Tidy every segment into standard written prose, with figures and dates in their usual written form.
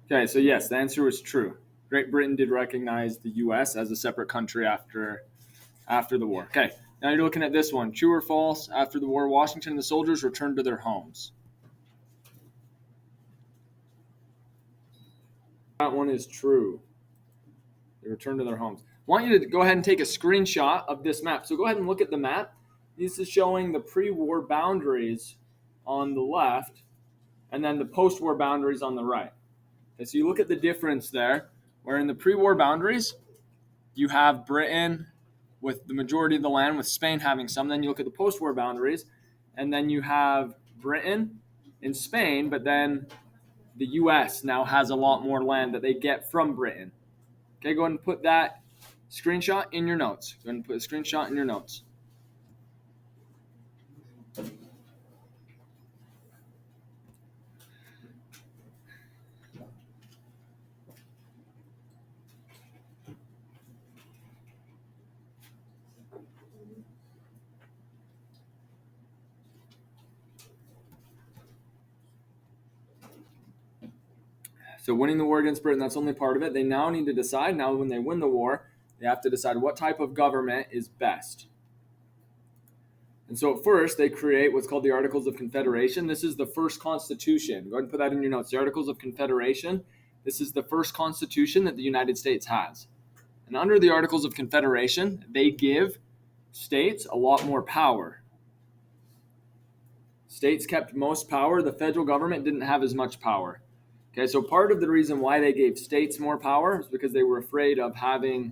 Okay, so yes, the answer was true. Great Britain did recognize the U.S. as a separate country after the war. Okay, now you're looking at this one. True or false? After the war, Washington and the soldiers returned to their homes. That one is true. They returned to their homes. I want you to go ahead and take a screenshot of this map. So go ahead and look at the map. This is showing the pre-war boundaries on the left and then the post-war boundaries on the right. Okay, so you look at the difference there, where in the pre-war boundaries, you have Britain with the majority of the land, with Spain having some. Then you look at the post-war boundaries, and then you have Britain and Spain, but then the U.S. now has a lot more land that they get from Britain. Okay, go ahead and put that screenshot in your notes. Go ahead and put a screenshot in your notes. So winning the war against Britain, that's only part of it. They now need to decide, now when they win the war, they have to decide what type of government is best. And so at first, they create what's called the Articles of Confederation. This is the first constitution. Go ahead and put that in your notes. The Articles of Confederation. This is the first constitution that the United States has. And under the Articles of Confederation, they give states a lot more power. States kept most power. The federal government didn't have as much power. Okay, so part of the reason why they gave states more power is because they were afraid of having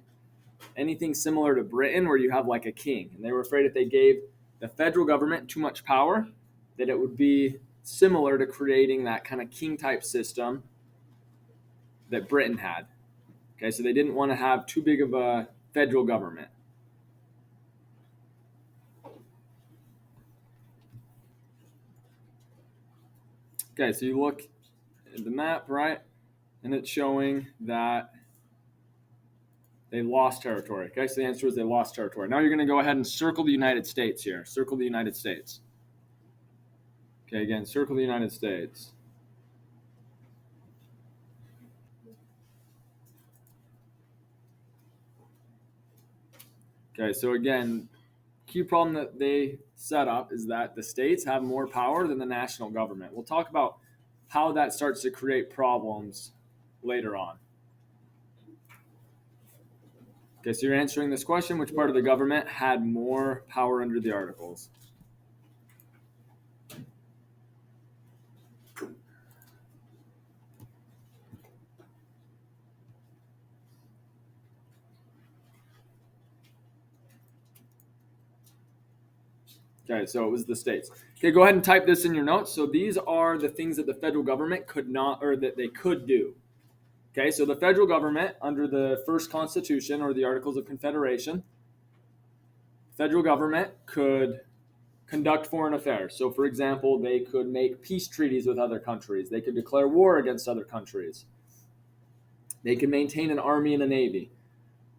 anything similar to Britain where you have like a king. And they were afraid if they gave the federal government too much power, that it would be similar to creating that kind of king type system that Britain had. Okay, so they didn't want to have too big of a federal government. Okay, so you look at the map, right? And it's showing that they lost territory. Okay, so the answer is they lost territory. Now you're going to go ahead and circle the United States here. Circle the United States. Okay, again, circle the United States. Okay, so again, key problem that they set up is that the states have more power than the national government. We'll talk about how that starts to create problems later on. Okay, so you're answering this question: which part of the government had more power under the Articles? Okay, so it was the states. Okay, go ahead and type this in your notes. So these are the things that the federal government could not, or that they could do. Okay, so the federal government, under the first Constitution or the Articles of Confederation, federal government could conduct foreign affairs. So, for example, they could make peace treaties with other countries. They could declare war against other countries. They could maintain an army and a navy.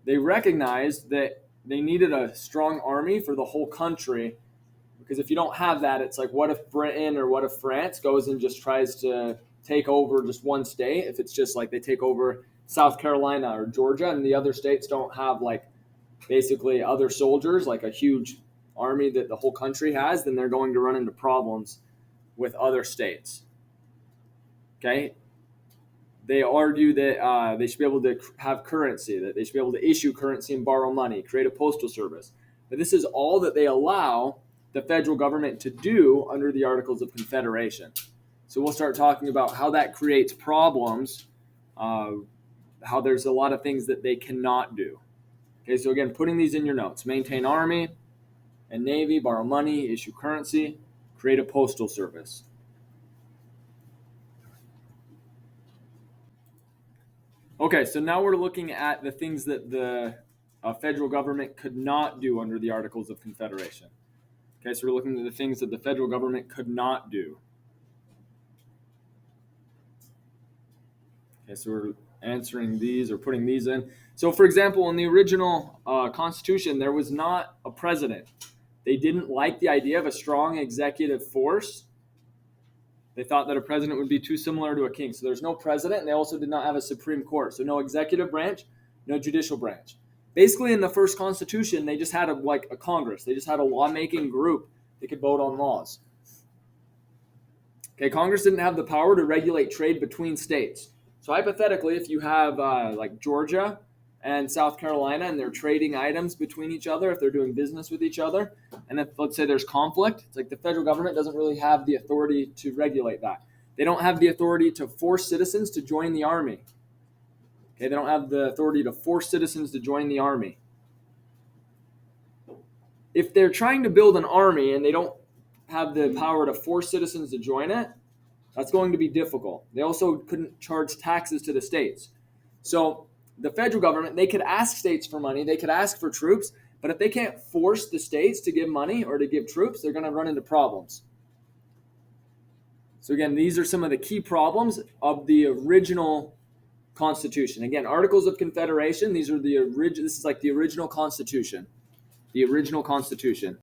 They recognized that they needed a strong army for the whole country, because if you don't have that, it's like, what if Britain or what if France goes and just tries to take over just one state? If it's just like they take over South Carolina or Georgia and the other states don't have like basically other soldiers, like a huge army that the whole country has, then they're going to run into problems with other states. Okay? They argue that they should be able to have currency, that they should be able to issue currency and borrow money, create a postal service. But this is all that they allow the federal government to do under the Articles of Confederation. So we'll start talking about how that creates problems, how there's a lot of things that they cannot do. Okay, so again, putting these in your notes: maintain army and navy, borrow money, issue currency, create a postal service. Okay, so now we're looking at the things that the federal government could not do under the Articles of Confederation. Okay, so we're looking at the things that the federal government could not do. Okay, so we're answering these or putting these in. So, for example, in the original Constitution, there was not a president. They didn't like the idea of a strong executive force They thought that a president would be too similar to a king. So there's no president, and they also did not have a Supreme Court. So no executive branch, no judicial branch. Basically, in the first Constitution, they just had a Congress. They just had a lawmaking group that could vote on laws. Okay, Congress didn't have the power to regulate trade between states. So hypothetically, if you have like Georgia and South Carolina and they're trading items between each other, if they're doing business with each other, and if, let's say, there's conflict, it's like the federal government doesn't really have the authority to regulate that. They don't have the authority to force citizens to join the army. Okay, they don't have the authority to force citizens to join the army. If they're trying to build an army and they don't have the power to force citizens to join it, that's going to be difficult. They also couldn't charge taxes to the states. So the federal government, they could ask states for money, they could ask for troops, but if they can't force the states to give money or to give troops, they're going to run into problems. So again, these are some of the key problems of the original Constitution. Again, Articles of Confederation, this is like the original Constitution. The original Constitution.